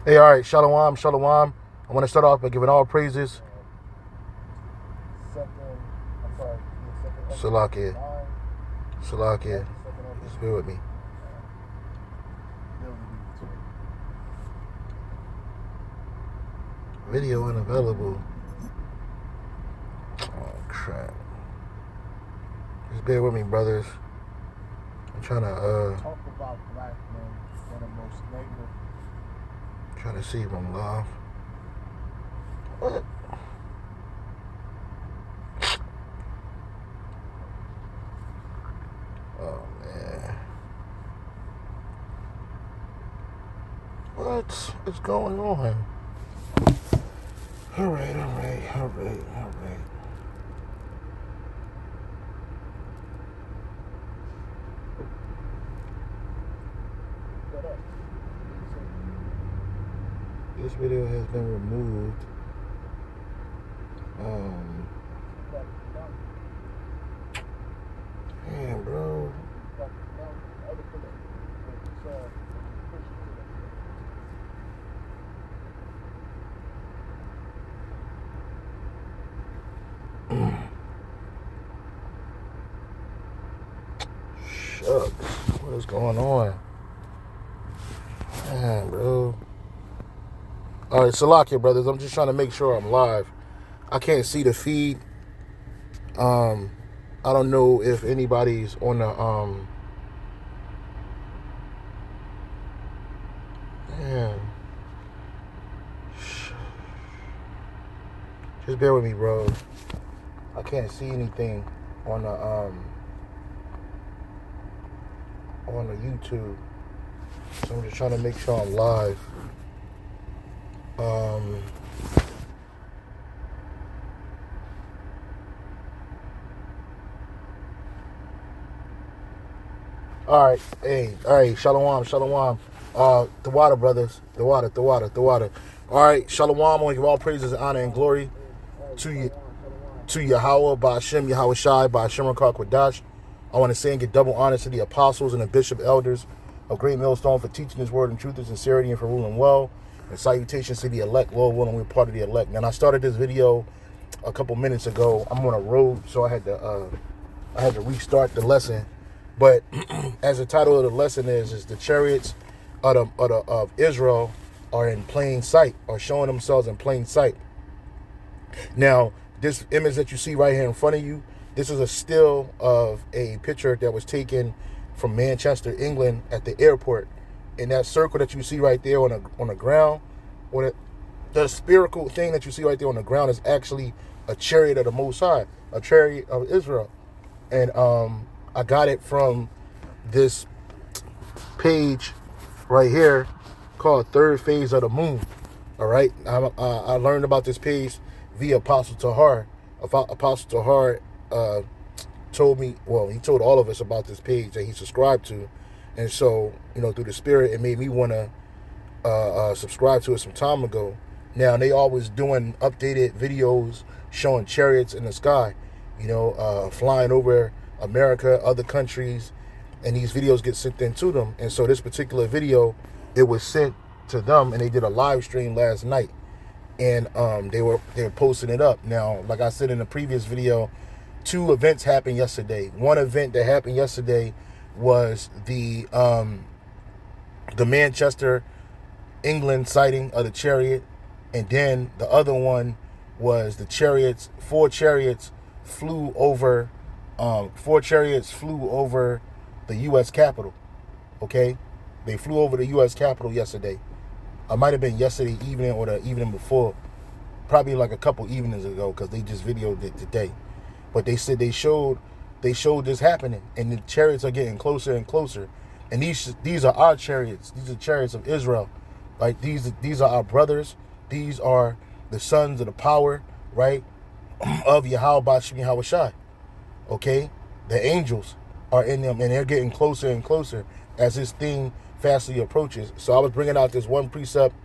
Hey, all right, shalom, shalom. I want to start off by giving all praises. Salakia. Salakia. Just bear with me. Video unavailable. Oh, crap. Just bear with me, brothers. I'm trying to, talk about black men in the most negative. Trying to see if I'm live. What? Oh, man. What is going on? All right. This video has been removed. Damn, bro. Shucks. What is going on? Man, bro. All right, Salakia, brothers. I'm just trying to make sure I'm live. I can't see the feed. I don't know if anybody's on the man. Just bear with me, bro. I can't see anything on the YouTube. So I'm just trying to make sure I'm live. All right, shalom. The water, brothers. The water. All right, shalom. I want to give all praises, honor, and glory to you, to Yahweh, Ba'ashem, Yahweh Shai, Ba'ashem Rakak Wadash. I want to say and give double honor to the apostles and the bishop elders of Great Millstone for teaching his word in truth and sincerity and for ruling well. And salutations to the elect, Lord willing, we're part of the elect. And I started this video a couple minutes ago. I'm on a road, so I had to restart the lesson. But as the title of the lesson is the chariots of Israel are in plain sight, or showing themselves in plain sight. Now, this image that you see right here in front of you, this is a still of a picture that was taken from Manchester, England, at the airport. And that circle that you see right there on the ground, or the spherical thing that you see right there on the ground, is actually a chariot of the Most High, a chariot of Israel. And I got it from this page right here called Third Phase of the Moon. All right, I learned about this page via Apostle Tahar. Apostle Tahar told me, well, he told all of us about this page that he subscribed to. And so, through the Spirit, it made me want to subscribe to it some time ago. Now, they always doing updated videos showing chariots in the sky, flying over America, other countries, and these videos get sent into them. And so this particular video, it was sent to them, and they did a live stream last night. And they were posting it up. Now, like I said in the previous video, 2 events happened yesterday. One event that happened yesterday was the Manchester, England sighting of the chariot, and then the other one was the chariots. 4 chariots flew over. 4 chariots flew over the U.S. Capitol. Okay, they flew over the U.S. Capitol yesterday. It might have been yesterday evening or the evening before, probably like a couple evenings ago, because they just videoed it today. But they said they showed this happening, and the chariots are getting closer and closer. And these are our chariots. These are chariots of Israel. Like these are our brothers. These are the sons of the power, right, of Yahweh Ba'ashem Yahweh Shai. Okay, the angels are in them, and they're getting closer and closer as this thing fastly approaches. So I was bringing out this one precept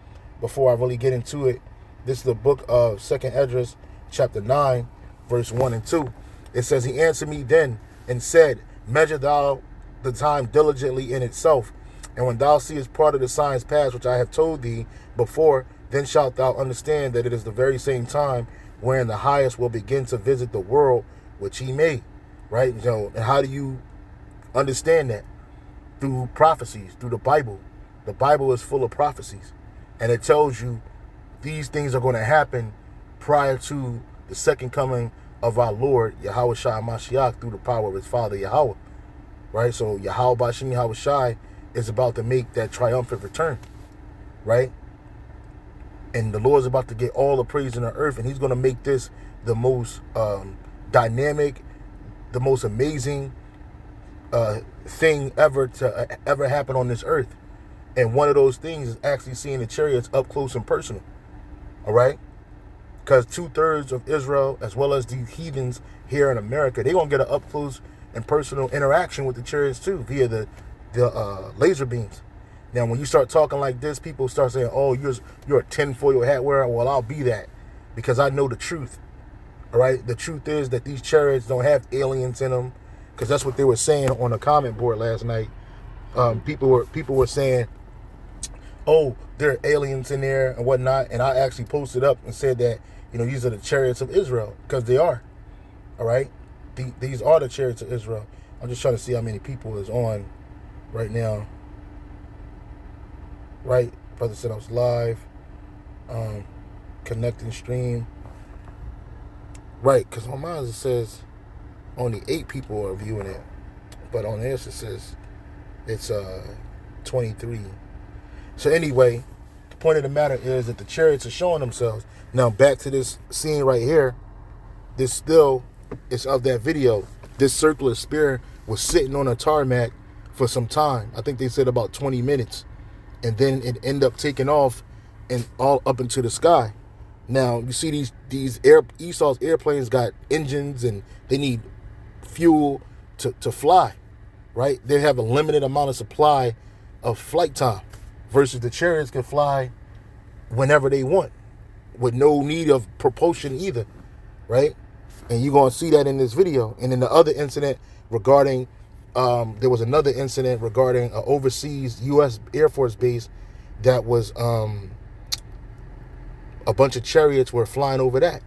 before I really get into it. This is the book of 2nd Esdras, chapter 9, verse 1 and 2. It says, "He answered me then and said, Measure thou the time diligently in itself, And when thou seest part of the signs pass, which I have told thee before, then shalt thou understand that it is the very same time wherein the highest will begin to visit the world which he made. Right? And how do you understand that? Through prophecies, through the Bible. The Bible is full of prophecies. And it tells you these things are going to happen prior to the second coming of our Lord, Yahweh Shai Mashiach, through the power of his Father, Yahweh. Right? So Yahweh Bashim Yahweh Shai is about to make that triumphant return. Right? And the Lord's about to get all the praise in the earth, and he's going to make this the most dynamic, the most amazing thing ever to ever happen on this earth. And one of those things is actually seeing the chariots up close and personal. All right? Because 2/3 of Israel, as well as the heathens here in America, they're going to get an up close and personal interaction with the chariots too, via the laser beams. Now, when you start talking like this, people start saying, oh, you're a tinfoil hat wearer. Well, I'll be that, because I know the truth. All right? The truth is that these chariots don't have aliens in them, because that's what they were saying on the comment board last night. People were saying, oh, there are aliens in there and whatnot. And I actually posted up and said that, these are the chariots of Israel, because they are. All right? These are the chariots of Israel. I'm just trying to see how many people is on right now. Right? Brother said I was live. Connecting stream. Right, because on mine it says only 8 people are viewing it. But on this it says it's 23. So anyway, the point of the matter is that the chariots are showing themselves. Now back to this scene right here. This still is of that video. This circular spear was sitting on a tarmac for some time. I think they said about 20 minutes. And then it ended up taking off and all up into the sky. Now you see these Esau's airplanes got engines and they need fuel to fly. Right? They have a limited amount of supply of flight time. Versus the chariots can fly whenever they want, with no need of propulsion either, right? And you're going to see that in this video. And in the other incident regarding, there was another incident regarding an overseas U.S. Air Force base that was, a bunch of chariots were flying over that.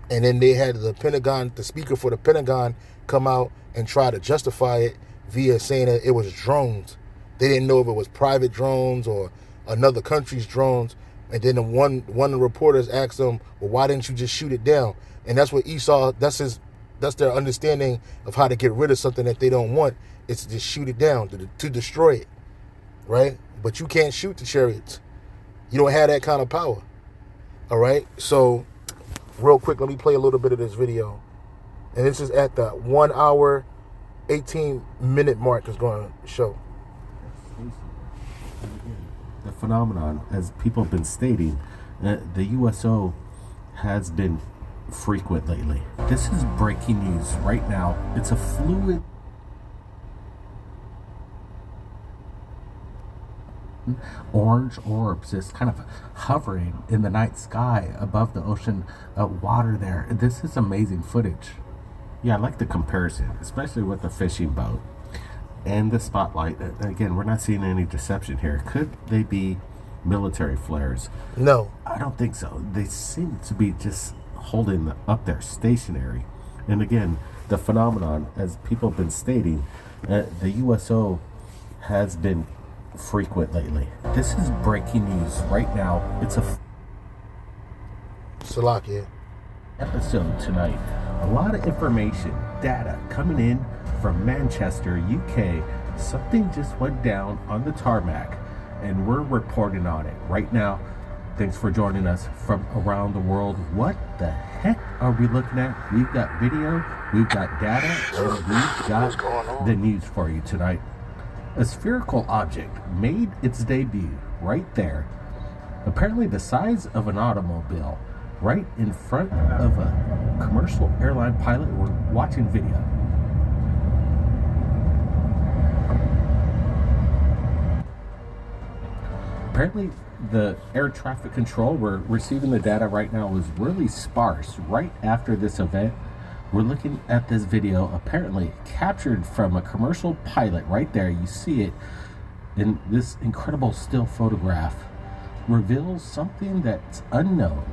And then they had the Pentagon, the speaker for the Pentagon, come out and try to justify it via saying that it was drones. They didn't know if it was private drones or another country's drones. And then one of the reporters asked them, well, why didn't you just shoot it down? And that's what Esau, that's their understanding of how to get rid of something that they don't want. It's to just shoot it down, to destroy it, right? But you can't shoot the chariots. You don't have that kind of power, all right? So real quick, let me play a little bit of this video. And this is at the 1 hour, 18-minute mark is going to show. The phenomenon, as people have been stating, the USO has been frequent lately. This is breaking news right now. It's a fluid orange orbs just kind of hovering in the night sky above the ocean water there. This is amazing footage. Yeah, I like the comparison, especially with the fishing boat and the spotlight. Again, we're not seeing any deception here. Could they be military flares? No. I don't think so. They seem to be just holding up there stationary. And again, the phenomenon, as people have been stating, the USO has been frequent lately. This is breaking news right now. It's a Salakia episode tonight. A lot of information, data coming in from Manchester, UK. Something just went down on the tarmac, and we're reporting on it right now. Thanks for joining us from around the world. What the heck are we looking at? We've got video, we've got data, and we've got the news for you tonight. A spherical object made its debut right there, apparently the size of an automobile, right in front of a commercial airline pilot. We're watching video. Apparently the air traffic control, we're receiving the data right now, was really sparse right after this event. We're looking at this video, apparently captured from a commercial pilot right there. You see it And this incredible still photograph reveals something that's unknown.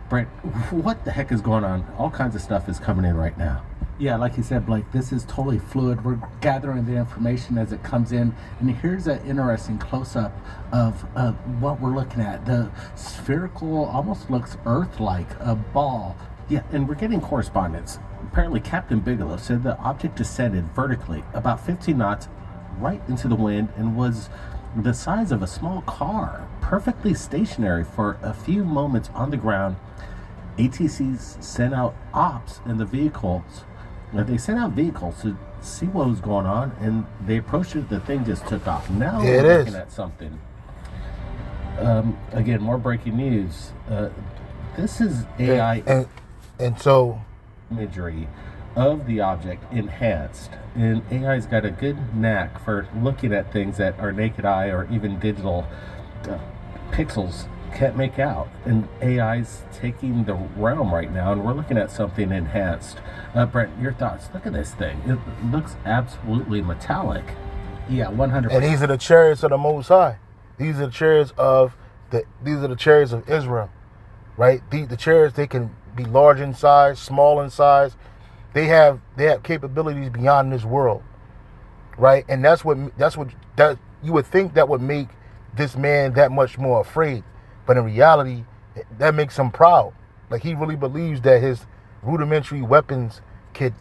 Brent, what the heck is going on? All kinds of stuff is coming in right now. Yeah, like you said, Blake, this is totally fluid. We're gathering the information as it comes in. And here's an interesting close-up of what we're looking at. The spherical, almost looks Earth-like, a ball. Yeah, and we're getting correspondence. Apparently, Captain Bigelow said the object descended vertically about 15 knots right into the wind and was the size of a small car, perfectly stationary for a few moments on the ground. ATCs sent out ops in the vehicles. They sent out vehicles to see what was going on, and they approached it. The thing just took off. Now we're looking at something. Again, more breaking news. This is AI and so imagery of the object enhanced, and AI's got a good knack for looking at things that our naked eye or even digital pixels can't make out. And AI's taking the realm right now, and we're looking at something enhanced. Brent, your thoughts? Look at this thing. It looks absolutely metallic. Yeah, 100%. And these are the chariots of the Most High. These are the chariots of Israel, right? The chariots, they can be large in size, small in size. They have capabilities beyond this world, right? And that's what you would think that would make this man that much more afraid, but in reality, that makes him proud. Like, he really believes that his rudimentary weapons to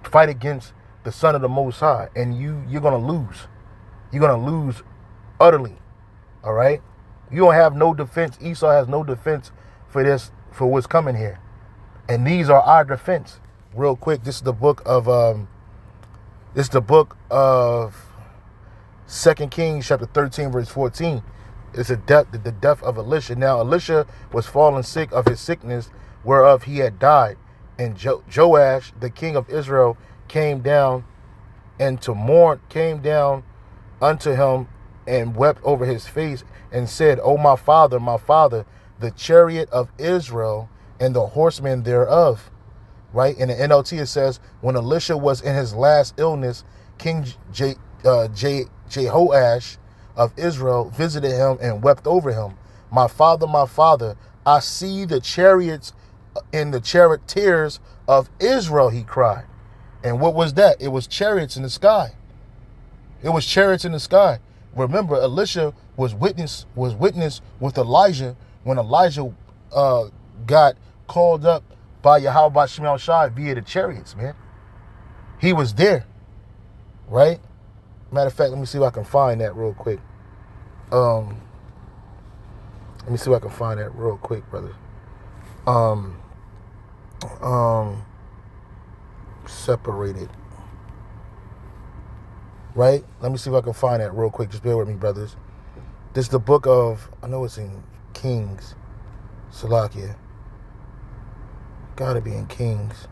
fight against the Son of the Most High, and you're gonna lose. You're gonna lose utterly. All right, you don't have no defense. Esau has no defense for what's coming here, and these are our defense. Real quick, this is the book of 2 Kings chapter 13 verse 14. It's the death of Elisha. Now Elisha was fallen sick of his sickness whereof he had died, and Joash the king of Israel came down unto him and wept over his face and said, "O my father, the chariot of Israel and the horsemen thereof." Right? In the NLT it says, when Elisha was in his last illness, King Jehoash of Israel visited him and wept over him. My father, I see the chariots and the charioteers of Israel," he cried. And what was that? It was chariots in the sky. It was chariots in the sky. Remember, Elisha was witness with Elijah when Elijah got called up by Yahweh Shemel Shai via the chariots, man. He was there, right? Matter of fact, let me see if I can find that real quick. Let me see if I can find that real quick, brother. Separated. Right? Let me see if I can find that real quick. Just bear with me, brothers. This is the book of, I know it's in Kings. Salakia. Gotta be in Kings.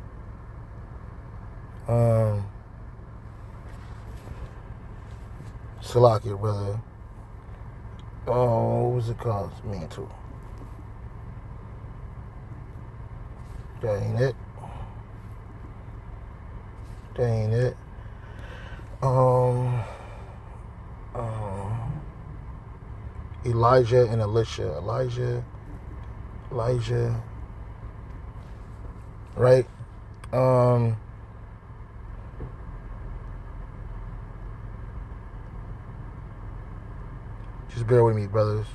Salakia, brother. Oh, what was it called? Mantle. That ain't it. Elijah and Elisha. Elijah. Right? Just bear with me, brothers.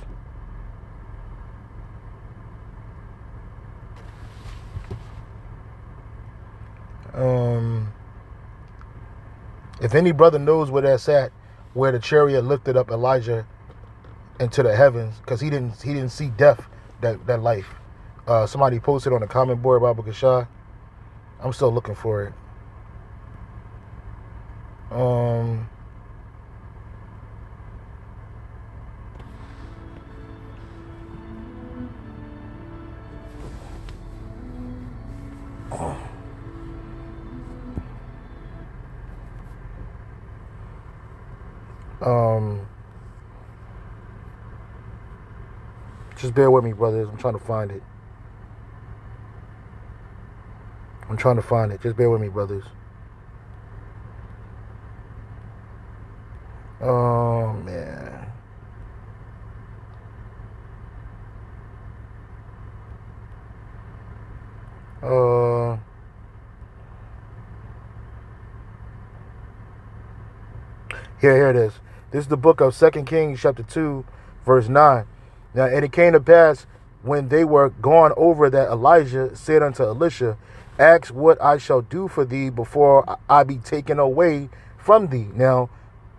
If any brother knows where that's at, where the chariot lifted up Elijah into the heavens, because he didn't see death that life. Somebody posted on the comment board about Bakashah. I'm still looking for it. Just bear with me, brothers. I'm trying to find it. Just bear with me, brothers. Oh, man. Here it is. This is the book of 2 Kings chapter 2, verse 9. Now, and it came to pass when they were gone over that Elijah said unto Elisha, ask what I shall do for thee before I be taken away from thee. Now,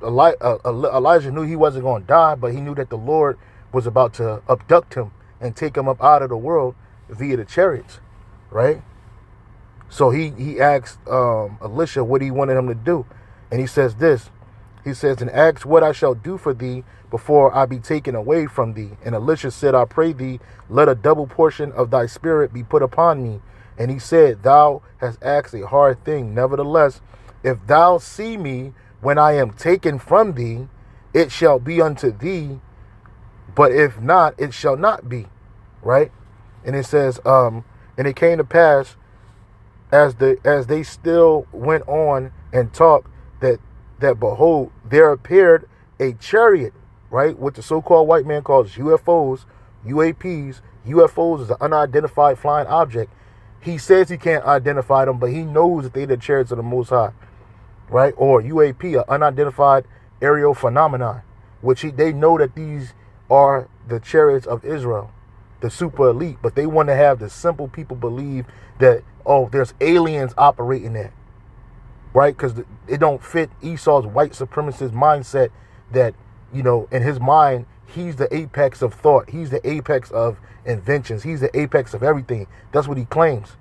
Elijah knew he wasn't going to die, but he knew that the Lord was about to abduct him and take him up out of the world via the chariots, right? So he asked Elisha what he wanted him to do. And he says this. He says, and ask what I shall do for thee before I be taken away from thee. And Elisha said, I pray thee, let a double portion of thy spirit be put upon me. And he said, thou hast asked a hard thing. Nevertheless, if thou see me when I am taken from thee, it shall be unto thee. But if not, it shall not be. Right? And it says, and it came to pass as they still went on and talked that behold, there appeared a chariot, right, what the so-called white man calls UFOs, UAPs. UFOs is an unidentified flying object. He says he can't identify them, but he knows that they're the chariots of the Most High, right? Or UAP, an unidentified aerial phenomenon, which they know that these are the chariots of Israel, the super elite, but they want to have the simple people believe that, oh, there's aliens operating there. Right? Because it don't fit Esau's white supremacist mindset that, you know, in his mind, he's the apex of thought. He's the apex of inventions. He's the apex of everything. That's what he claims.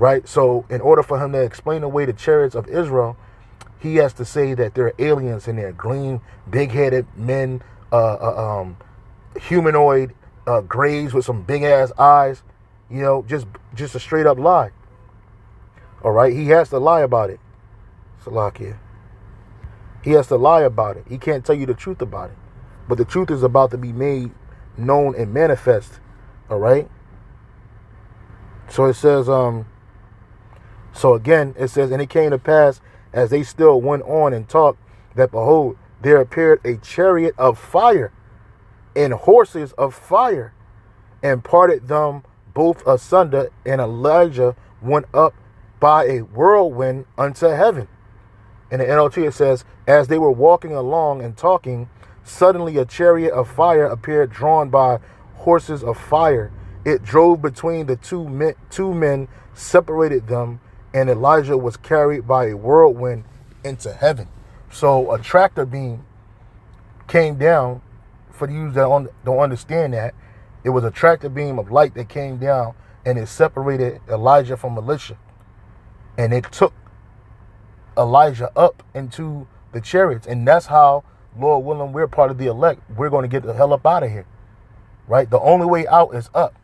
Right? So in order for him to explain away the chariots of Israel, he has to say that there are aliens in there. Green, big-headed men, humanoid, grays with some big-ass eyes. You know, just a straight-up lie. All right, he has to lie about it. Salakia. He has to lie about it. He can't tell you the truth about it. But the truth is about to be made known and manifest. All right. So it says, so again, it says, and it came to pass as they still went on and talked that behold, there appeared a chariot of fire and horses of fire and parted them both asunder, and Elijah went up by a whirlwind unto heaven. In the NLT it says, as they were walking along and talking, suddenly a chariot of fire appeared drawn by horses of fire. It drove between the two men, separated them, and Elijah was carried by a whirlwind into heaven. So a tractor beam came down. For you that don't understand that, it was a tractor beam of light that came down, and it separated Elijah from Elisha. And it took Elijah up into the chariots. And that's how, Lord willing, we're part of the elect. We're going to get the hell up out of here. Right? The only way out is up.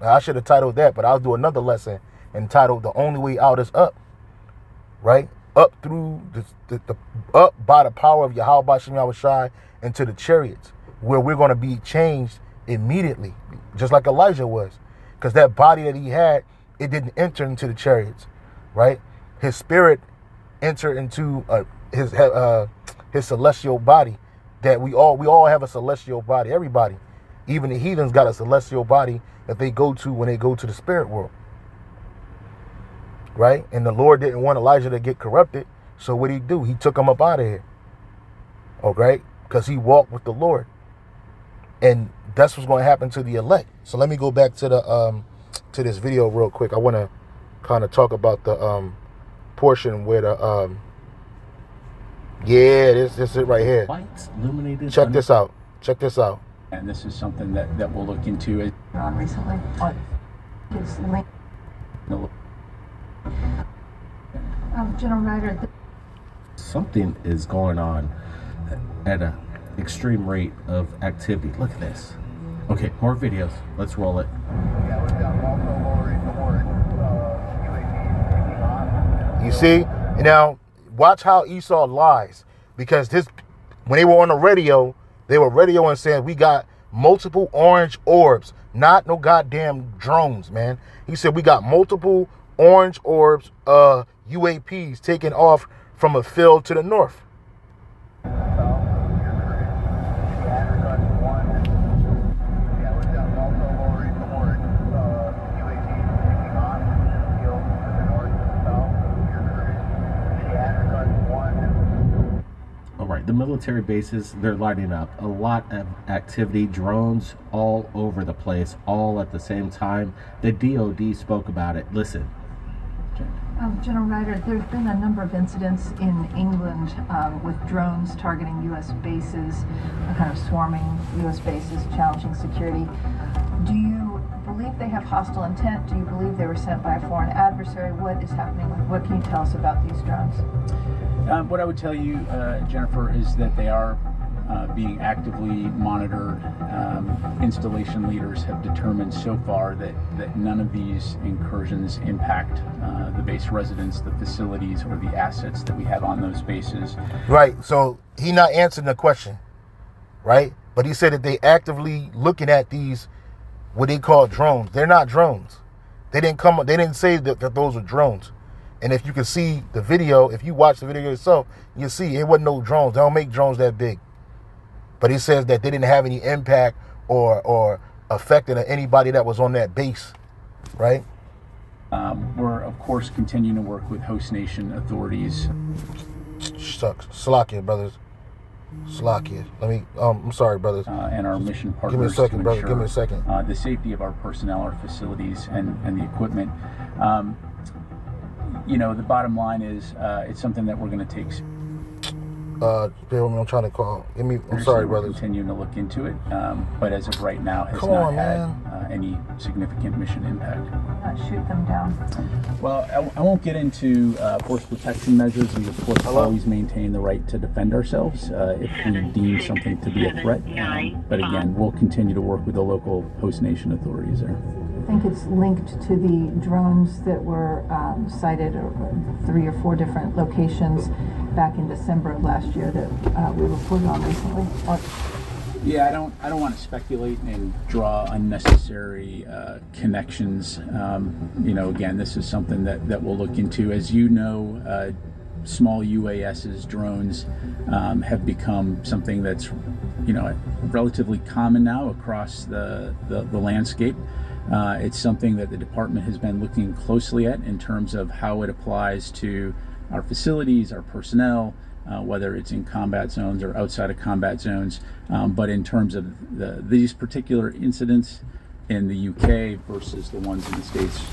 Now, I should have titled that, but I'll do another lesson entitled The Only Way Out is Up. Right? Up through up by the power of Yahweh Bashem Yahushai into the chariots, where we're going to be changed immediately, just like Elijah was. Because that body that he had, it didn't enter into the chariots. Right, his spirit entered into his celestial body. That we all have a celestial body. Everybody, even the heathens, got a celestial body that they go to when they go to the spirit world. Right, and the Lord didn't want Elijah to get corrupted, so what did he do? He took him up out of here. Okay, because he walked with the Lord, and that's what's going to happen to the elect. So let me go back to the to this video real quick. I want to kind of talk about the portion where the this is it right here. Lights illuminated. Check this out. Check this out. And this is something that we'll look into. Recently, what is the main general matter? Something is going on at an extreme rate of activity. Look at this. Okay, more videos. Let's roll it. You see? Now, watch how Esau lies. Because when they were on the radio, they were radioing saying we got multiple orange orbs. Not no goddamn drones, man. He said we got multiple orange orbs, UAPs taking off from a field to the north. the military bases, they're lighting up. A lot of activity, drones all over the place, all at the same time. The DOD spoke about it. Listen. General Ryder, there's been a number of incidents in England with drones targeting U.S. bases, kind of swarming U.S. bases, challenging security. Do you believe they have hostile intent? Do you believe they were sent by a foreign adversary? What is happening? What can you tell us about these drones? What I would tell you, Jennifer, is that they are being actively monitored. Installation leaders have determined so far that none of these incursions impact the base residents, the facilities, or the assets that we have on those bases. Right. So he not answering the question, right? But he said that they actively looking at these, what they call drones. They're not drones. They didn't say that those were drones. And if you can see the video, if you watch the video yourself, you'll see it wasn't no drones. They don't make drones that big. But he says that they didn't have any impact or affecting anybody that was on that base, right? We're, of course, continuing to work with host nation authorities. Shucks. Slakia, brothers. Slakia. I'm sorry, brothers. And our mission partners. Give me a second, to brother. ensure, Give me a second. The safety of our personnel, our facilities, and the equipment. The bottom line is it's something that we're going to take. I'm trying to call. I'm sorry, We're brothers. continuing to look into it, but as of right now, has Come not on, had man. any significant mission impact. Not shoot them down. Well, I won't get into force protection measures. We, of course, always maintain the right to defend ourselves if we deem something to be a threat. But again, we'll continue to work with the local host nation authorities there. I think it's linked to the drones that were sighted at 3 or 4 different locations back in December of last year that we reported on recently. Yeah, I don't want to speculate and draw unnecessary connections. Again, this is something that we'll look into. As you know, small UASs, drones, have become something that's relatively common now across the landscape. It's something that the department has been looking closely at in terms of how it applies to our facilities, our personnel, whether it's in combat zones or outside of combat zones. But in terms of these particular incidents in the UK versus the ones in the States,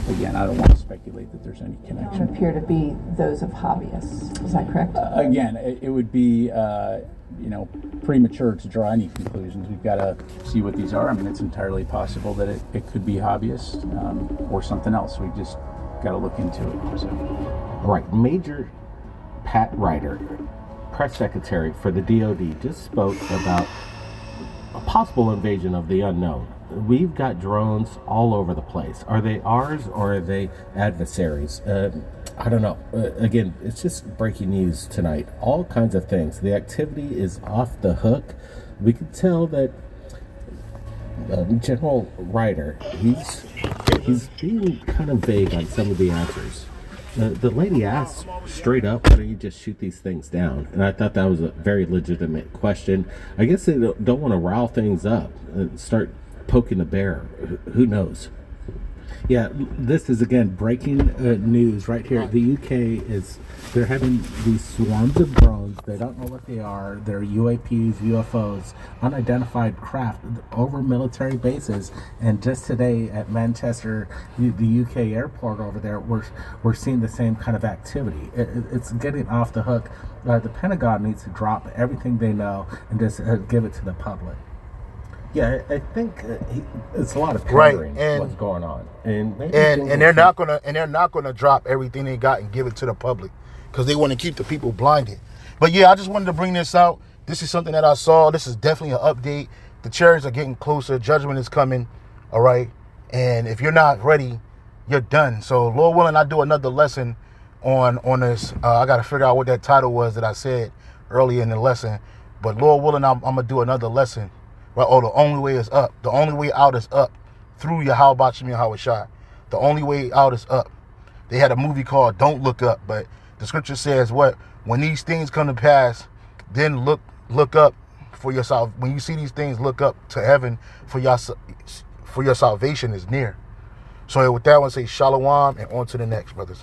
again, I don't want to speculate that there's any connection. Appear to be those of hobbyists. Is that correct? Again, it would be premature to draw any conclusions. We've got to see what these are. I mean, it's entirely possible that it could be hobbyists or something else. We just got to look into it. So. Right. Major Pat Ryder, press secretary for the DOD, just spoke about a possible invasion of the unknown. We've got drones all over the place. Are they ours or are they adversaries? I don't know. Again, it's just breaking news tonight. All kinds of things. The activity is off the hook. We can tell that General Ryder, he's being kind of vague on some of the answers. The lady asked straight up, why don't you just shoot these things down? And I thought that was a very legitimate question. I guess they don't want to rile things up and start poking the bear. Who knows? Yeah, this is again breaking news right here. The UK they're having these swarms of drones. They don't know what they are. They're UAPs, UFOs, unidentified craft over military bases. And just today at Manchester, the UK airport over there, we're seeing the same kind of activity. It's getting off the hook. The Pentagon needs to drop everything they know and just give it to the public. Yeah, I think it's a lot of pandering what's going on, and they're not gonna drop everything they got and give it to the public because they want to keep the people blinded. But yeah, I just wanted to bring this out. This is something that I saw. This is definitely an update. The chariots are getting closer. Judgment is coming. All right, and if you're not ready, you're done. So Lord willing, I do another lesson on this. I got to figure out what that title was that I said earlier in the lesson. But Lord willing, I'm gonna do another lesson. Right? Oh, the only way is up. The only way out is up through Yahweh Shem Yahweh Shai. The only way out is up. They had a movie called Don't Look Up, but the scripture says what? When these things come to pass, then look up for yourself. When you see these things, look up to heaven for your salvation is near. So with that, I want to say shalom and on to the next, brothers.